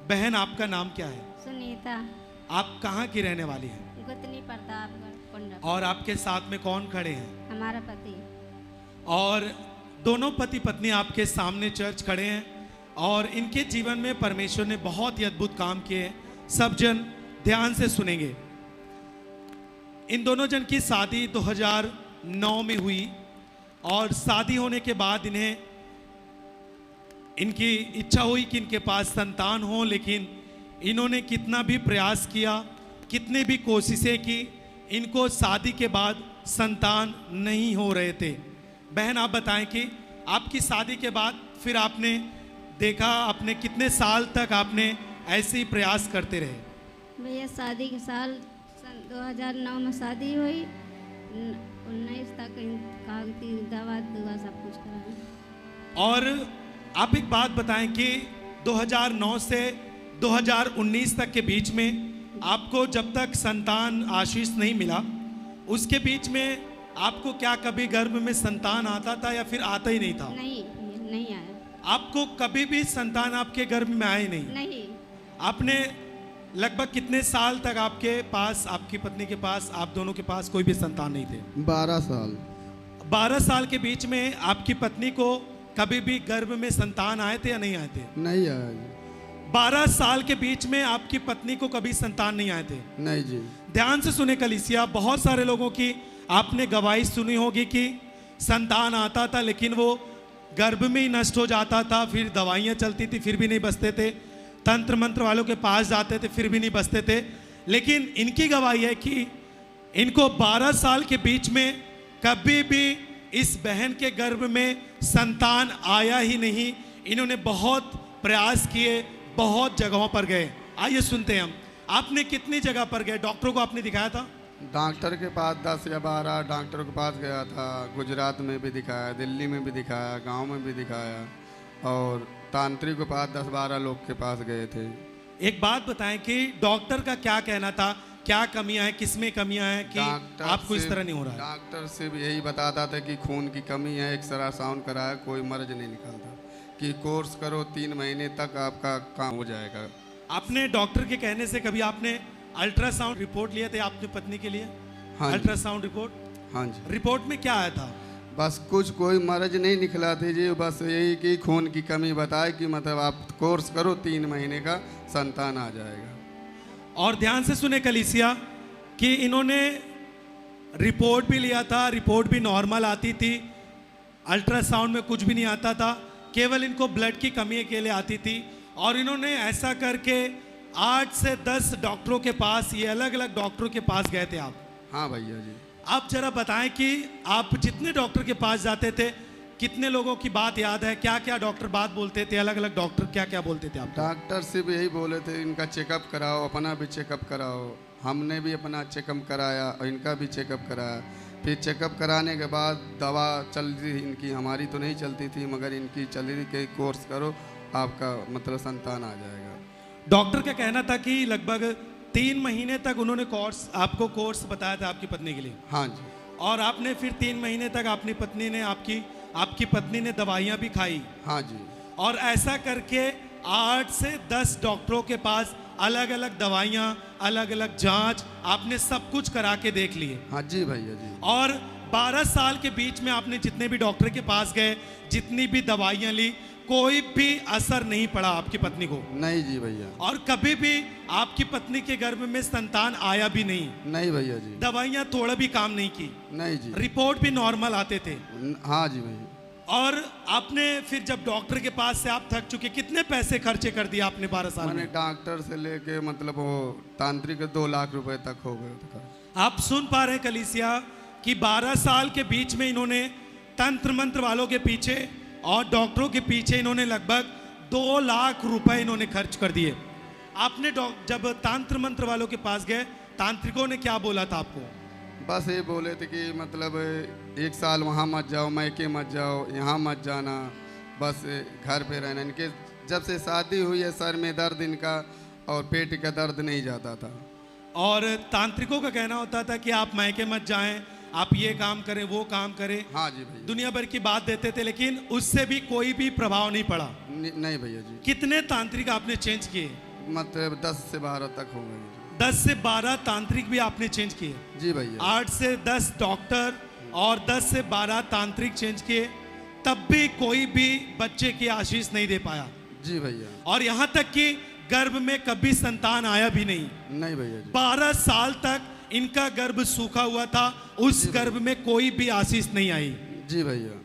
बहन आपका नाम क्या है? सुनीता। आप कहाँ की रहने वाली हैं? गुतनी प्रतापगढ़ कुंडा। और आपके साथ में कौन खड़े हैं? हमारा पति। और दोनों पति पत्नी आपके सामने चर्च खड़े हैं और इनके जीवन में परमेश्वर ने बहुत ही अद्भुत काम किए हैं। सब जन ध्यान से सुनेंगे। इन दोनों जन की शादी 2009 में हुई और शादी होने के बाद इनकी इच्छा हुई कि इनके पास संतान हो, लेकिन इन्होंने कितना भी प्रयास किया, कितने भी कोशिशें की, इनको शादी के बाद संतान नहीं हो रहे थे। बहन आप बताएं कि आपकी शादी के बाद फिर आपने देखा, आपने कितने साल तक आपने ऐसे ही प्रयास करते रहे? भैया शादी के साल सन 2009 में शादी हुई, 19 तक कागती दवा दुआ सब कुछ करा। और आप एक बात बताएं कि 2009 से 2019 तक के बीच में आपको जब तक संतान आशीष नहीं मिला, उसके बीच में आपको क्या कभी गर्भ में संतान आता था या फिर आता ही नहीं था? नहीं आया। आपको कभी भी संतान आपके गर्भ में आए नहीं। आपने लगभग कितने साल तक आपके पास, आपकी पत्नी के पास, आप दोनों के पास कोई भी संतान नहीं थे? 12 साल। 12 साल के बीच में आपकी पत्नी को कभी भी गर्भ में संतान आए थे या नहीं आए थे? नहीं आया जी। 12 साल के बीच में आपकी पत्नी को कभी संतान नहीं आए थे? नहीं जी। ध्यान से सुने कलीसिया, बहुत सारे लोगों की आपने गवाही सुनी होगी कि संतान आता था लेकिन वो गर्भ में ही नष्ट हो जाता था, फिर दवाइयाँ चलती थी फिर भी नहीं बचते थे, तंत्र मंत्र वालों के पास जाते थे फिर भी नहीं बचते थे। लेकिन इनकी गवाही है कि इनको 12 साल के बीच में कभी भी इस बहन के गर्भ में संतान आया ही नहीं। इन्होंने बहुत प्रयास किए, बहुत जगहों पर गए। आइए सुनते हैं हम, आपने कितनी जगह पर गए? डॉक्टरों को आपने दिखाया था? डॉक्टर के पास 10 या 12 डॉक्टरों के पास गया था। गुजरात में भी दिखाया, दिल्ली में भी दिखाया, गांव में भी दिखाया और तांत्रिक के पास 10-12 लोग के पास गए थे। एक बात बताएं कि डॉक्टर का क्या कहना था, क्या कमियां हैं, किसमें कमियां हैं कि आपको इस तरह नहीं हो रहा है? डॉक्टर से भी यही बताता था कि खून की कमी है, एक्सरा साउंड कराया, कोई मर्ज नहीं निकलता, कि कोर्स करो 3 महीने तक आपका काम हो जाएगा। आपने डॉक्टर के कहने से कभी आपने अल्ट्रासाउंड रिपोर्ट लिए थे आपकी पत्नी के लिए? हाँ जी। Ultrasound report? हाँ जी। रिपोर्ट में क्या आया था? बस कोई मर्ज नहीं निकला थी जी, बस यही कि खून की कमी बताए कि मतलब आप कोर्स करो 3 महीने का संतान आ जाएगा। और ध्यान से सुने कलीसिया कि इन्होंने रिपोर्ट भी लिया था, रिपोर्ट भी नॉर्मल आती थी, अल्ट्रासाउंड में कुछ भी नहीं आता था, केवल इनको ब्लड की कमी के लिए आती थी। और इन्होंने ऐसा करके 8 से 10 डॉक्टरों के पास, ये अलग अलग डॉक्टरों के पास गए थे आप? हाँ भैया जी। आप जरा बताएं कि आप जितने डॉक्टर के पास जाते थे, कितने लोगों की बात याद है? क्या क्या डॉक्टर बात बोलते थे? अलग अलग डॉक्टर क्या क्या बोलते थे आप? डॉक्टर से भी यही बोले थे इनका चेकअप कराओ, अपना भी चेकअप कराओ। हमने भी अपना चेकअप कराया और इनका भी चेकअप कराया। फिर चेकअप कराने के बाद दवा चल रही थी इनकी, हमारी तो नहीं चलती थी मगर इनकी चल रही कि कोर्स करो आपका मतलब संतान आ जाएगा। डॉक्टर का कहना था कि लगभग 3 महीने तक उन्होंने आपको कोर्स बताया था आपकी पत्नी के लिए? हाँ जी। और आपने फिर 3 महीने तक आपकी पत्नी ने दवाइयाँ भी खाई? हाँ जी। और ऐसा करके 8 से 10 डॉक्टरों के पास अलग अलग दवाइयाँ, अलग अलग जांच, आपने सब कुछ करा के देख लिए? हाँ जी भैया जी। और 12 साल के बीच में आपने जितने भी डॉक्टर के पास गए, जितनी भी दवाइयाँ ली, कोई भी असर नहीं पड़ा आपकी पत्नी को? नहीं जी भैया। और कभी भी आपकी पत्नी के गर्भ में संतान आया भी नहीं? नहीं भैया जी। दवाइयाँ थोड़ा भी काम नहीं की? नहीं जी। रिपोर्ट भी नॉर्मल आते थे? हाँ जी भैया। और आपने फिर जब डॉक्टर के पास से आप थक चुके, कितने पैसे खर्चे कर दिए आपने 12 साल मैंने में? डॉक्टर से लेके मतलब वो तांत्रिक 2 लाख रुपए तक हो गए थे। आप सुन पा रहे हैं कलीसिया कि 12 साल के बीच में इन्होंने तंत्र मंत्र वालों के पीछे और डॉक्टरों के पीछे इन्होंने लगभग 2 लाख रुपए इन्होंने खर्च कर दिए। आपने जब तंत्र मंत्र वालों के पास गए, तांत्रिकों ने क्या बोला था आपको? बस ये बोले थे कि मतलब 1 साल वहाँ मत जाओ, मैके मत जाओ, यहाँ मत जाना, बस घर पे रहना। इनके जब से शादी हुई है सर में दर्द इनका और पेट का दर्द नहीं जाता था। और तांत्रिकों का कहना होता था कि आप मैके मत जाएं, आप ये काम करें, वो काम करें। हाँ जी भैया। दुनिया भर की बात देते थे, लेकिन उससे भी कोई भी प्रभाव नहीं पड़ा। नहीं भैया जी। कितने तांत्रिक आपने चेंज किए? मतलब 10 से 12 तक हो गए जी। 10 से 12 तांत्रिक भी आपने चेंज किए। जी भैया। 8 से 10 डॉक्टर और 10 से 12 तांत्रिक चेंज किए, तब भी कोई भी बच्चे की आशीष नहीं दे पाया। जी भैया। और यहाँ तक कि गर्भ में कभी संतान आया भी नहीं। नहीं भैया जी। 12 साल तक इनका गर्भ सूखा हुआ था, उस गर्भ में कोई भी आशीष नहीं आई। जी भैया।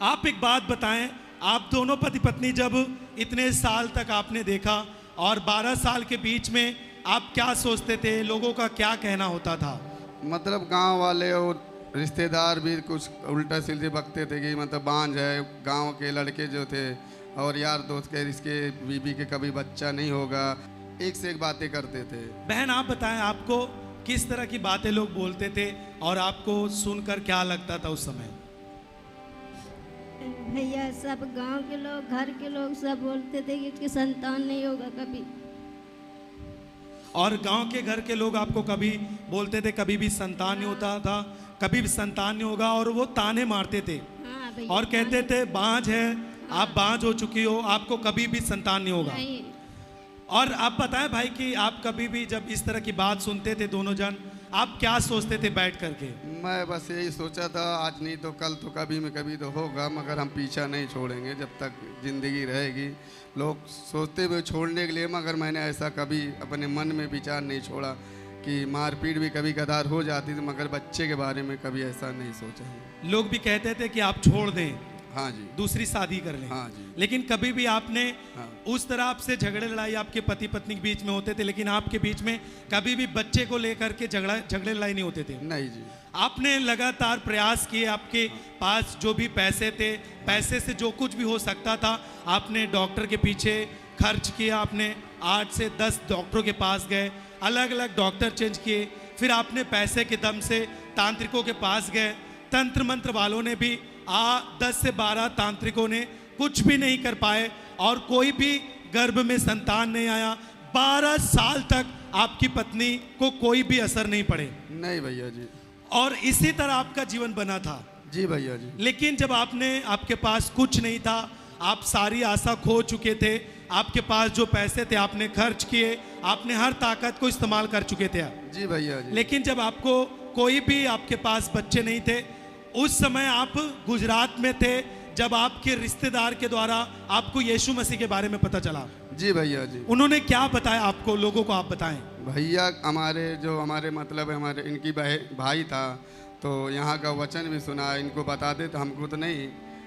आप एक बात बताएं, आप दोनों पति पत्नी जब इतने साल तक आपने देखा और 12 साल के बीच में आप क्या सोचते थे, लोगों का क्या कहना होता था? मतलब गांव वाले और रिश्तेदार भी कुछ उल्टा सीधे बकते थे कि मतलब बांझ है, गांव के लड़के जो थे और यार दोस्त के इसके बीबी के कभी बच्चा नहीं होगा, एक से एक बातें करते थे। बहन आप बताएं, आपको किस तरह की बातें लोग बोलते थे और आपको सुनकर क्या लगता था उस समय? भैया सब गांव के लोग, घर के लोग सब बोलते थे कि इसके संतान नहीं होगा कभी। और गांव के घर के लोग आपको कभी बोलते थे कभी भी संतान नहीं होता था, कभी भी संतान नहीं होगा, और वो ताने मारते थे हाँ भैया। और कहते थे बांझ है, आप बांझ हो चुकी हो, आपको कभी भी संतान नहीं होगा। नहीं। और आप बताएं भाई कि आप कभी भी जब इस तरह की बात सुनते थे दोनों जन, आप क्या सोचते थे बैठ करके? मैं बस यही सोचा था आज नहीं तो कल तो कभी में कभी तो होगा, मगर हम पीछा नहीं छोड़ेंगे जब तक ज़िंदगी रहेगी। लोग सोचते हुए छोड़ने के लिए, मगर मैंने ऐसा कभी अपने मन में विचार नहीं छोड़ा कि मारपीट भी कभी कदार हो जाती थी, मगर बच्चे के बारे में कभी ऐसा नहीं सोचा है। लोग भी कहते थे कि आप छोड़ दें, हाँ जी, दूसरी शादी कर लें। हाँ जी। लेकिन कभी भी आपने हाँ। उस तरह आपसे झगड़े लड़ाई आपके पति पत्नी के बीच में होते थे, लेकिन आपके बीच में कभी भी बच्चे को लेकर के झगड़े लड़ाई नहीं होते थे? नहीं जी। आपने लगातार प्रयास किए, आपके पास जो भी पैसे थे, पैसे से जो कुछ भी हो सकता था आपने डॉक्टर के पीछे खर्च किया। आपने 8 से 10 डॉक्टरों के पास गए, अलग अलग डॉक्टर चेंज किए, फिर आपने पैसे के दम से तांत्रिकों के पास गए। तंत्र मंत्र वालों ने भी 10 से 12 तांत्रिकों ने कुछ भी नहीं कर पाए और कोई भी गर्भ में संतान नहीं आया। 12 साल तक आपकी पत्नी को कोई भी असर नहीं पड़े। नहीं भैया जी। और इसी तरह आपका जीवन बना था। जी भैया जी। लेकिन जब आपके पास कुछ नहीं था, आप सारी आशा खो चुके थे, आपके पास जो पैसे थे आपने खर्च किए, आपने हर ताकत को इस्तेमाल कर चुके थे। जी भैया जी। लेकिन जब आपको कोई भी आपके पास बच्चे नहीं थे, उस समय आप गुजरात में थे, जब आपके रिश्तेदार के द्वारा आपको यीशु मसीह के बारे में पता चला। जी भैया जी। उन्होंने क्या बताया आपको, लोगों को आप बताएं। भैया हमारे मतलब हमारे इनकी भाई था, तो यहाँ का वचन भी सुना, इनको बताते तो हमको तो नहीं,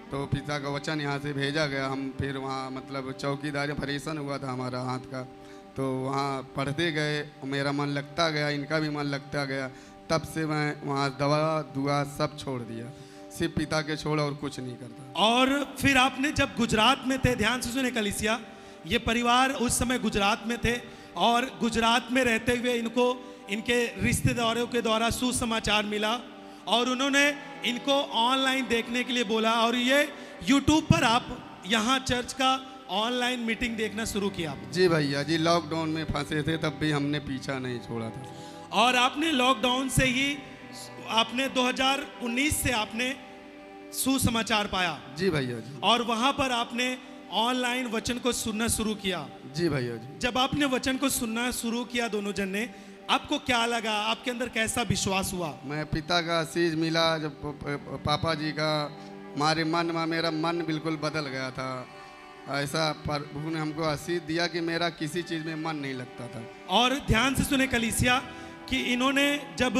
तो पिता का वचन यहाँ से भेजा गया। हम फिर वहाँ मतलब चौकीदारी ऑपरेशन हुआ था हमारा हाथ का, तो वहाँ पढ़ते गए, मेरा मन लगता गया, इनका भी मन लगता गया। तब से मैं वहाँ दवा दुआ सब छोड़ दिया, सिर्फ पिता के छोड़ और कुछ नहीं करता। और फिर आपने जब गुजरात में थे, ध्यान से सुने कलीसिया, ये परिवार उस समय गुजरात में थे और गुजरात में रहते हुए इनको इनके रिश्तेदारों के द्वारा सुसमाचार मिला और उन्होंने इनको ऑनलाइन देखने के लिए बोला और ये यूट्यूब पर आप यहाँ चर्च का ऑनलाइन मीटिंग देखना शुरू किया। जी भैया जी। लॉकडाउन में फंसे थे तब भी हमने पीछा नहीं छोड़ा था। और आपने लॉकडाउन से ही आपने 2019 से आपने सुसमाचार पाया। जी भैया जी। और वहां पर आपने ऑनलाइन वचन को सुनना शुरू किया। जी भैया जी। जब आपने वचन को सुनना शुरू किया दोनों जन ने, आपको क्या लगा, आपके अंदर कैसा विश्वास हुआ? मैं पिता का आशीष मिला, जब पापा जी का हमारे मन में, मेरा मन बिल्कुल बदल गया था। ऐसा प्रभु ने हमको आशीष दिया कि मेरा किसी चीज़ में मन नहीं लगता था। और ध्यान से सुने कलीसिया कि इन्होंने जब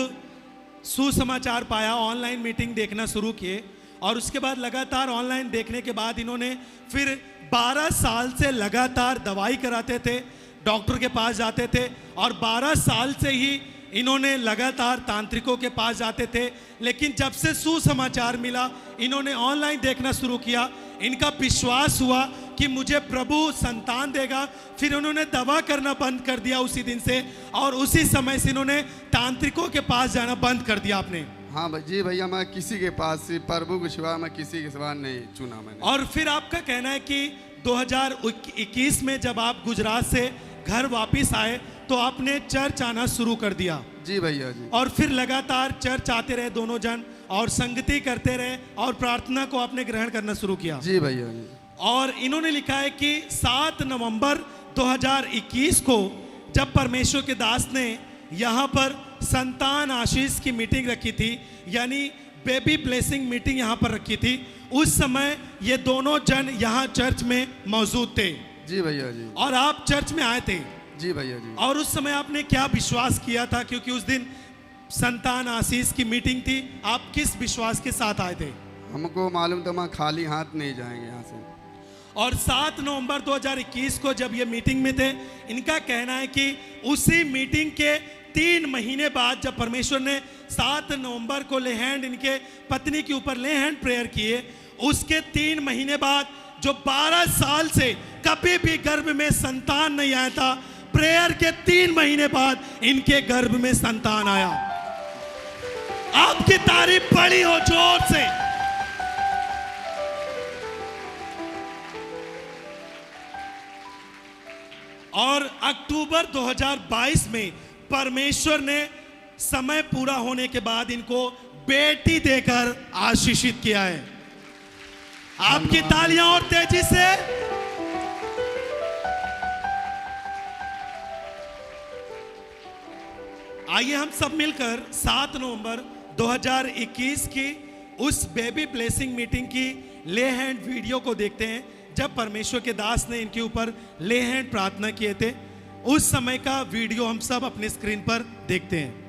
सुसमाचार पाया, ऑनलाइन मीटिंग देखना शुरू किए और उसके बाद लगातार ऑनलाइन देखने के बाद इन्होंने फिर 12 साल से लगातार दवाई कराते थे, डॉक्टर के पास जाते थे और 12 साल से ही इन्होंने लगातार तांत्रिकों के पास जाते थे। लेकिन जब से सुसमाचार मिला, इन्होंने ऑनलाइन देखना शुरू किया, इनका विश्वास हुआ कि मुझे प्रभु संतान देगा। फिर उन्होंने दवा करना बंद कर दिया उसी दिन से और उसी समय से इन्होंने तांत्रिकों के पास जाना बंद कर दिया आपने। हाँ जी भैया, मैं किसी के पास से प्रभु के सिवा मैं किसी के सिवा नहीं चुना मैंने। और फिर आपका कहना है कि 2021 में जब आप गुजरात से घर वापस आए तो आपने चर्च आना शुरू कर दिया। जी भैया जी। और फिर लगातार चर्च आते रहे दोनों जन और संगति करते रहे और प्रार्थना को आपने ग्रहण करना शुरू किया। जी भैया जी। और इन्होंने लिखा है कि 7 नवंबर 2021 को जब परमेश्वर के दास ने यहाँ पर संतान आशीष की मीटिंग रखी थी, यानी बेबी ब्लेसिंग मीटिंग यहाँ पर रखी थी, उस समय ये दोनों जन यहाँ चर्च में मौजूद थे। जी भैया जी। और आप चर्च में आए थे। जी भैया जी। और उस समय आपने क्या विश्वास किया था, क्योंकि उस दिन संतान आशीष की मीटिंग थी, आप किस विश्वास के साथ आए थे? हमको मालूम था, हम खाली हाथ नहीं जाएंगे यहाँ से। और 7 नवंबर 2021 को जब ये मीटिंग में थे, इनका कहना है कि उसी मीटिंग के 3 महीने बाद जब परमेश्वर ने 7 नवंबर को ले हैंड इनके पत्नी के ऊपर ले हैंड प्रेयर किए, उसके 3 महीने बाद जो 12 साल से कभी भी गर्भ में संतान नहीं आया था, प्रेयर के 3 महीने बाद इनके गर्भ में संतान आया। आपकी तारीफ बड़ी हो जोर से। और अक्टूबर 2022 में परमेश्वर ने समय पूरा होने के बाद इनको बेटी देकर आशीषित किया है। आपकी तालियां और तेजी से। आइए हम सब मिलकर 7 नवंबर 2021 की उस बेबी ब्लेसिंग मीटिंग की ले हैंड वीडियो को देखते हैं, जब परमेश्वर के दास ने इनके ऊपर ले हैंड प्रार्थना किए थे। उस समय का वीडियो हम सब अपने स्क्रीन पर देखते हैं।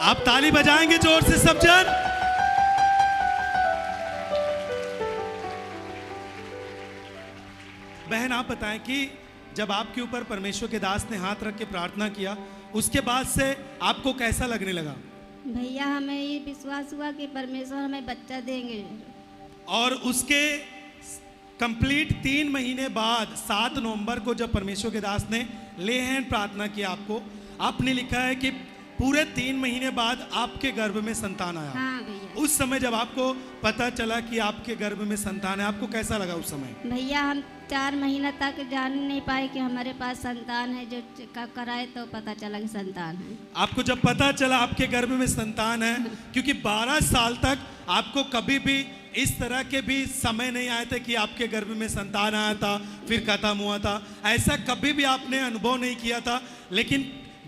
आप ताली बजाएंगे जोर से सब जन। बहन आप बताएं कि जब आपके ऊपर परमेश्वर के दास ने हाथ रख के प्रार्थना किया, उसके बाद से आपको कैसा लगने लगा? भैया हमें ये विश्वास हुआ कि परमेश्वर हमें बच्चा देंगे। और उसके कंप्लीट 3 महीने बाद 7 नवंबर को जब परमेश्वर के दास ने ले हैंड प्रार्थना किया, आपने लिखा है कि पूरे 3 महीने बाद आपके गर्भ में संतान आया। हाँ भैया। उस समय जब आपको पता चला कि आपके गर्भ में संतान है, आपको कैसा लगा उस समय? भैया हम 4 महीना तक जान नहीं पाए कि हमारे पास संतान है। जो चेकअप कराए तो पता चला कि संतान है। आपको जब पता चला आपके गर्भ में संतान है, क्योंकि 12 साल तक आपको कभी भी इस तरह के भी समय नहीं आए थे कि आपके गर्भ में संतान आया था फिर खत्म हुआ था, ऐसा कभी भी आपने अनुभव नहीं किया था। लेकिन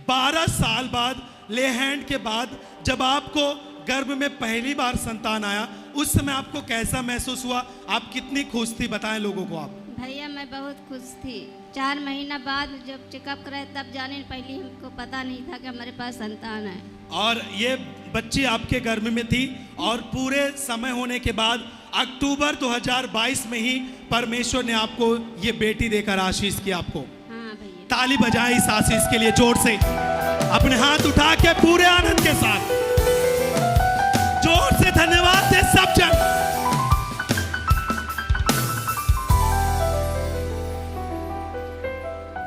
12 साल बाद ले हैंड के बाद जब आपको गर्भ में पहली बार संतान आया, उस समय आपको कैसा महसूस हुआ? आप कितनी खुश थी, बताएं लोगों को आप। भैया मैं बहुत खुश थी। 4 महीना बाद जब चेकअप कराए तब जाने, पहले हमको पता नहीं था कि हमारे पास संतान है। और ये बच्ची आपके गर्भ में थी, और पूरे समय होने के बाद अक्टूबर 2022 में ही परमेश्वर ने आपको ये बेटी देकर आशीष किया आपको। हाँ भैया। ताली बजाएं इस आशीष के लिए जोर से, अपने हाथ उठा के पूरे आनंद के साथ जोर से धन्यवाद दे सब जन।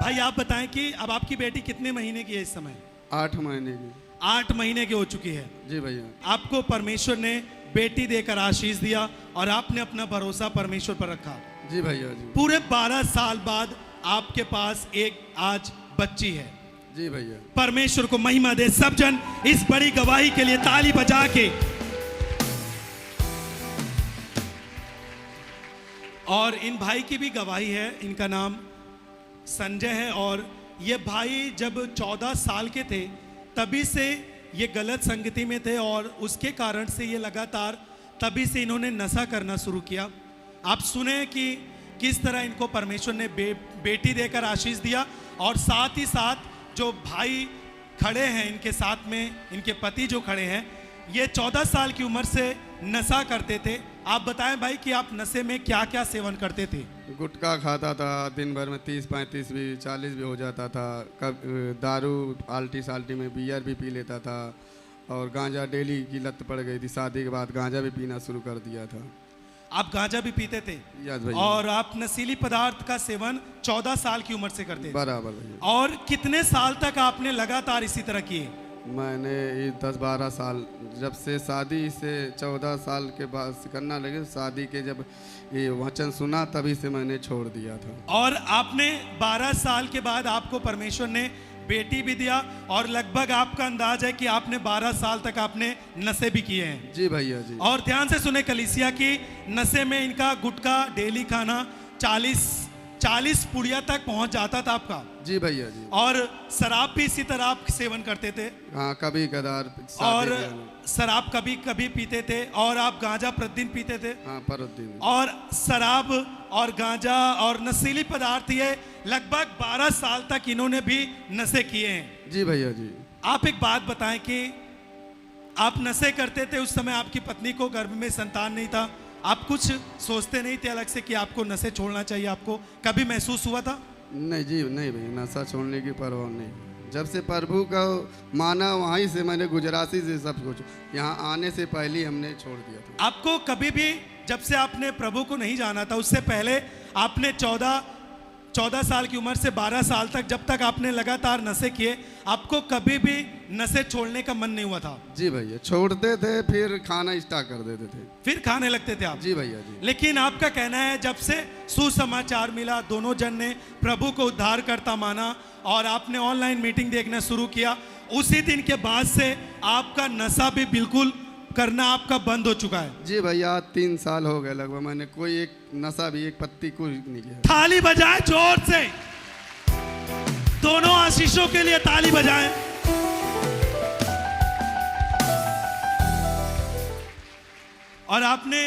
भाई आप बताएं कि अब आपकी बेटी कितने महीने की है इस समय? 8 महीने की। 8 महीने की हो चुकी है। जी भैया। आपको परमेश्वर ने बेटी देकर आशीष दिया और आपने अपना भरोसा परमेश्वर पर रखा। जी भैया जी। पूरे 12 साल बाद आपके पास एक आज बच्ची है। जी भैया। परमेश्वर को महिमा दे सब जन इस बड़ी गवाही के लिए ताली बजा के। और इन भाई की भी गवाही है, इनका नाम संजय है। और ये भाई जब 14 साल के थे तभी से ये गलत संगति में थे, और उसके कारण से ये लगातार तभी से इन्होंने नशा करना शुरू किया। आप सुने कि किस तरह इनको परमेश्वर ने बेटी देकर आशीष दिया, और साथ ही साथ जो भाई खड़े हैं इनके साथ में, इनके पति जो खड़े हैं, ये 14 साल की उम्र से नशा करते थे। आप बताएं भाई कि आप नशे में क्या क्या सेवन करते थे? गुटखा खाता था, दिन भर में 30-35 भी 40 भी हो जाता था। कब दारू आल्टी साल्टी में बियर भी पी लेता था, और गांजा डेली की लत पड़ गई थी। शादी के बाद गांजा भी पीना शुरू कर दिया था। आप गांजा भी पीते थे यस भैया। और आप नशीली पदार्थ का सेवन 14 साल की उम्र से करते थे। बराबर भैया। और कितने साल तक आपने लगातार इसी तरह किए? मैंने ये 10-12 साल, जब से शादी से 14 साल के बाद से करना लगे, शादी के जब ये वचन सुना तभी से मैंने छोड़ दिया था। और आपने 12 साल के बाद आपको परमेश्वर ने बेटी भी दिया और लगभग आपका अंदाज है कि आपने 12 साल तक आपने नशे भी किए हैं। जी भैया जी। और ध्यान से सुने कलीसिया की, नशे में इनका गुटखा डेली खाना 40 पुड़िया तक पहुंच जाता था आपका। जी भैया जी। और शराब भी इसी तरह आप सेवन करते थे? हाँ, कभी कदार। और शराब कभी कभी पीते थे और आप गांजा प्रतिदिन पीते थे? हाँ, प्रतिदिन। और शराब और गांजा और नशीली पदार्थ ये लगभग 12 साल तक इन्होंने भी नशे किए हैं। जी भैया जी। आप एक बात बताएं कि आप नशे करते थे, उस समय आपकी पत्नी को गर्भ में संतान नहीं था, आप कुछ सोचते नहीं थे अलग से कि आपको नशे छोड़ना चाहिए? आपको कभी महसूस हुआ था? नहीं जी, नहीं भैया, नशा छोड़ने की परवाह नहीं। जब से प्रभु का माना वहीं से मैंने गुजराती से सब कुछ, यहाँ आने से पहले ही हमने छोड़ दिया था। आपको कभी भी, जब से आपने प्रभु को नहीं जाना था उससे पहले, आपने 14 साल की उम्र से 12 साल तक जब तक आपने लगातार नशे किए, आपको कभी भी नशे छोड़ने का मन नहीं हुआ था? जी भैया, छोड़ते थे फिर खाना स्टार्ट कर देते थे। फिर खाने लगते थे आप? जी भैया जी। लेकिन आपका कहना है जब से सुसमाचार मिला, दोनों जन ने प्रभु को उद्धारकर्ता माना और आपने ऑनलाइन मीटिंग देखना शुरू किया, उसी दिन के बाद से आपका नशा भी बिल्कुल करना आपका बंद हो चुका है? जी भैया, 3 साल हो गए लगभग, मैंने कोई एक नशा भी, एक पत्ती कुछ नहीं किया। ताली बजाएं जोर से, दोनों आशीषों के लिए ताली बजाएं। और आपने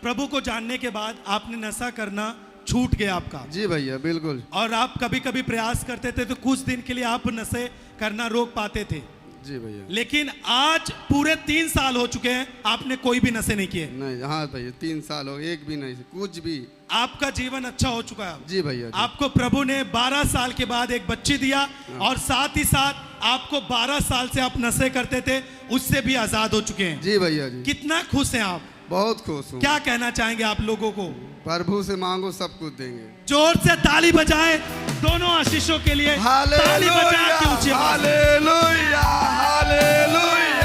प्रभु को जानने के बाद आपने नशा करना छूट गया आपका? जी भैया, बिल्कुल। और आप कभी कभी प्रयास करते थे तो कुछ दिन के लिए आप नशे करना रोक पाते थे? जी भैया। लेकिन आज पूरे 3 साल हो चुके हैं, आपने कोई भी नशे नहीं किए? नहीं, हाँ भैया, 3 साल हो, एक भी नहीं, कुछ भी। आपका जीवन अच्छा हो चुका है? जी भैया जी। आपको प्रभु ने 12 साल के बाद एक बच्ची दिया और साथ ही साथ आपको 12 साल से आप नशे करते थे उससे भी आजाद हो चुके हैं। जी भैया जी। कितना खुश हैं आप? बहुत खुश हूँ। क्या कहना चाहेंगे आप लोगों को? प्रभु से मांगो सब कुछ देंगे। जोर से ताली बजाएं दोनों आशीषों के लिए। ताली बजाएं कि ऊंची आवाज। Hallelujah, hallelujah.